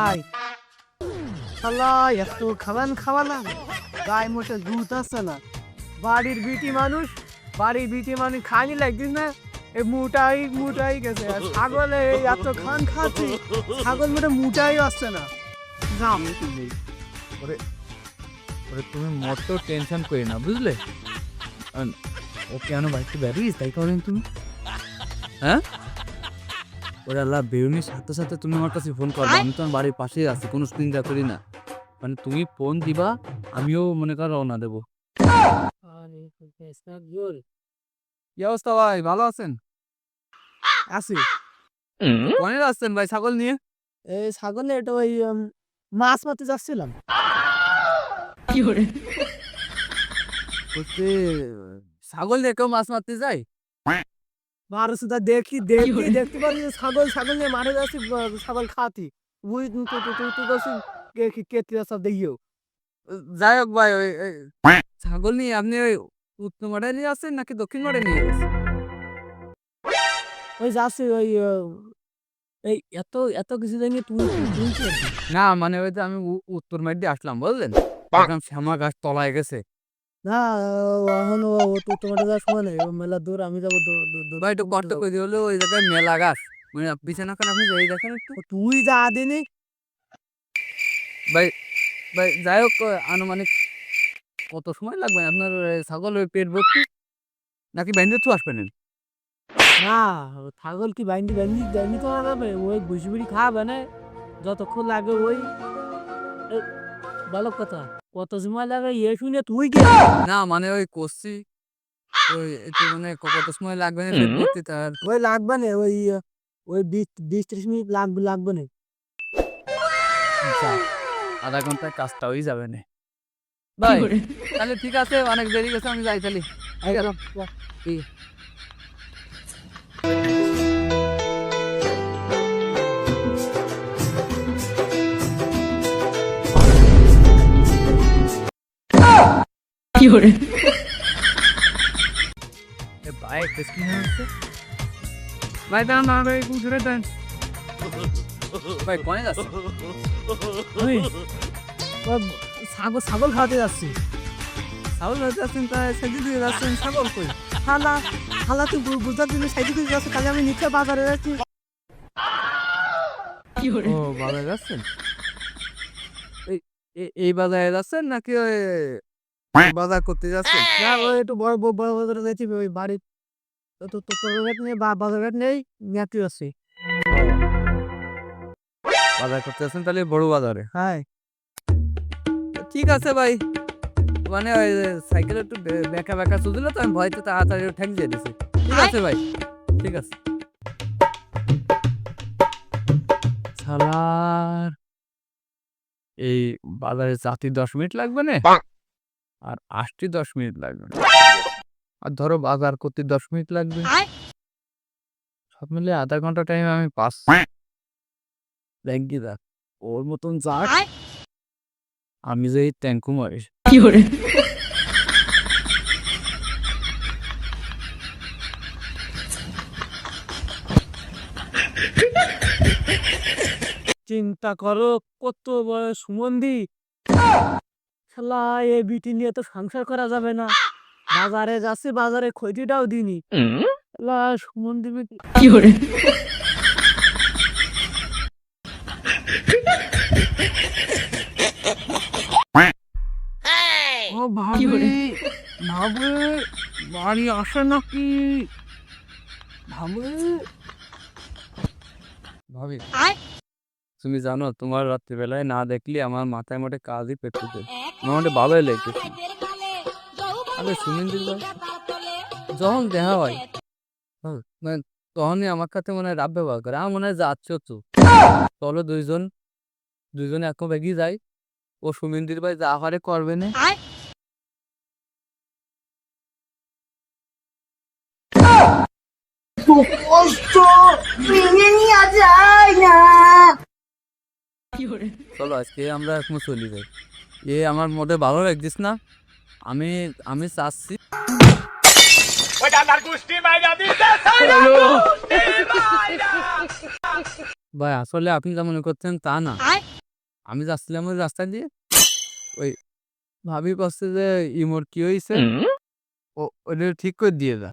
আয় শালা এত খাবার খাওয়ালাম গায়ে মোটে দুধ আসছে না। বাড়ির বিটি মানুষ খানি লাগছিস না, এই মুটাই গেছে। আর ছাগলে এই এত খান খাচ্ছি, ছাগল মোটে মুটাই আসছে না। জাম ওরে ওরে তুমি মোটো টেনশন করি না বুঝলে। ও কেন বাড়িতে বেরিয়েছ তাই করেন তুমি? হ্যাঁ ওরে আল্লাহ বেরোনির সাথে সাথে তুমি আমার কাছে ফোন করবে, আমি তোমার বাড়ির পাশেই আছি, কোনো চিন্তা করি না। মানে তুমি ফোন দিবা, আমিও মনে করো রওনা দেবো। কি অবস্থা ভাই, ভালো আছেন? আছি। কনে আসছেন ভাই ছাগল নিয়ে? এই ছাগলে এটা ওই মাছ মারতে যাচ্ছিলাম। বলতে ছাগল নিয়ে কেউ মাছ মারতে যায়? মারুসুদা দেখতে পারি যে ছাগল নিয়ে মারে যাচ্ছি, ছাগল খাতি ওই কেটে সব দেখিও। যাই হোক ভাই, ওই ছাগল নিয়ে আপনি ওই উত্তর মাঠে নিয়ে আসছেন নাকি দক্ষিণ মাঠে নিয়ে আসছেন? ওই যাচ্ছি ওই এই এত এত কিছু জানি তুই তুই কি করবি? না মানে ওই যে আমি উত্তর মাঠ দিয়ে আসলাম বুঝলেন, দেখলাম শ্যামা গাছ তলায় গেছে। না এখন ও তোমার যাওয়ার সময় নেই, ও মেলা দূর, আমি যাবো ভাই একটু কষ্ট করে দিয়ে হলো, ওই জায়গায় মেলা গাছ, মানে বিছানা খান আপনি যাই দেখেন একটু। তুই যা দিনি। ভাই ভাই যাই হোক, আনুমানিক কত সময় লাগবে আপনার ছাগল ওই পেট ভর্তি, নাকি ব্যান্ডেজ তো আসবেন? না ছাগল কি বাইন্দি করা যাবে? ওই বুঝি বুড়ি খাবে না, যতক্ষণ লাগে ওই ভালো কথা। কত সময় লাগে এ শুনে তুই কি? না মানে ওই করছি, ওই একটু মানে কত সময় লাগবে না পেট ভর্তি তার? ওই লাগবে না, ওই 20-30 মিনিট লাগবে না। যাক, আধা ঘন্টায় কাজটা হয়ে যাবে না ভাই। তাহলে ঠিক আছে, অনেক দেরি গেছে, আমি যাই তাহলে। একদম ঠিক। এ ভাই কি হচ্ছে ভাই? দাঁড়ান না ভাই, একটু ঘুরে দেন ভাই। কোনে যাচ্ছে? ওই ছাগল খাওয়াতে যাচ্ছি। ছাগল হতে যাচ্ছেন, তাই সেদিন দিয়ে যাচ্ছেন, ছাগল কই? খালা তুই বুঝতে দিলে সাইডে করে যাচ্ছে, কালে আমি নিচে বাজারে যাচ্ছি। ও বাজারে যাচ্ছেন? এই বাজারে যাচ্ছেন নাকি ওই বাজার করতে যাচ্ছেন? না ওই একটু বড় বাজারে যাচ্ছি, ওই বাড়ির তো তোর ঘাট নেই, বাজার ঘাট নেই, নেতে যাচ্ছি। বাজার করতে যাচ্ছেন তাহলে বড় বাজারে? হ্যাঁ ঠিক আছে ভাই, মানে ওই সাইকেল একটু বেঁকা চলছিল তো, আমি ভয়তে তাড়াতাড়ি ঠেক দিয়ে দিছি। ঠিক আছে ভাই, ঠিক আছে। শালার এই বাজারে যাতে 10 মিনিট লাগবে না, আর আসতে 10 মিনিট লাগবে না, আর ধরো বাজার করতে 10 মিনিট লাগবে, সব মিলে আধা ঘন্টা টাইম আমি পাস। ব্যাংকি যাক, ওর মতন যাক, আমি যে ট্যাঙ্কু মারিস। চিন্তা করো কত বড় সুমন্দি, শালা এই বিটি নিয়ে তো সংসার করা যাবে না। বাজারে যাচ্ছে, বাজারে খইটিটাও দিনি। শালা সুমন্দি বিটি। ও ভাবি, ভাবে বাড়ি আসে নাকি? ভাবে ভাবি, তুমি জানো তোমার রাত্রিবেলায় না দেখলে আমার মাথায় মোটে কাজই পেটে, মোটামুটি ভালোই লেগেছে। আরে সুমিন্দির ভাই যখন দেখা হয়, মানে তখনই আমার কাছে মনে হয় রাব ব্যবহার করে, আমার মনে হয় যাচ্ছ তো চলো দুইজনে এক বেগি যাই, ও সুমিন্দির ভাই যা হারে করবে না। কষ্ট মেনে নেওয়া যায় না। চলো আজকে আমরা এখন চলে যাই, এ আমার মধ্যে ভালো লাগছিস না। আমি আমি চাচ্ছি ভাই, আসলে আপনি যা মনে করছেন তা না। আমি যাচ্ছিলাম ওই রাস্তা দিয়ে, ওই ভাবি পাচ্ছে যে ইমোর কি হয়েছে, ওটা ঠিক করে দিয়ে যা।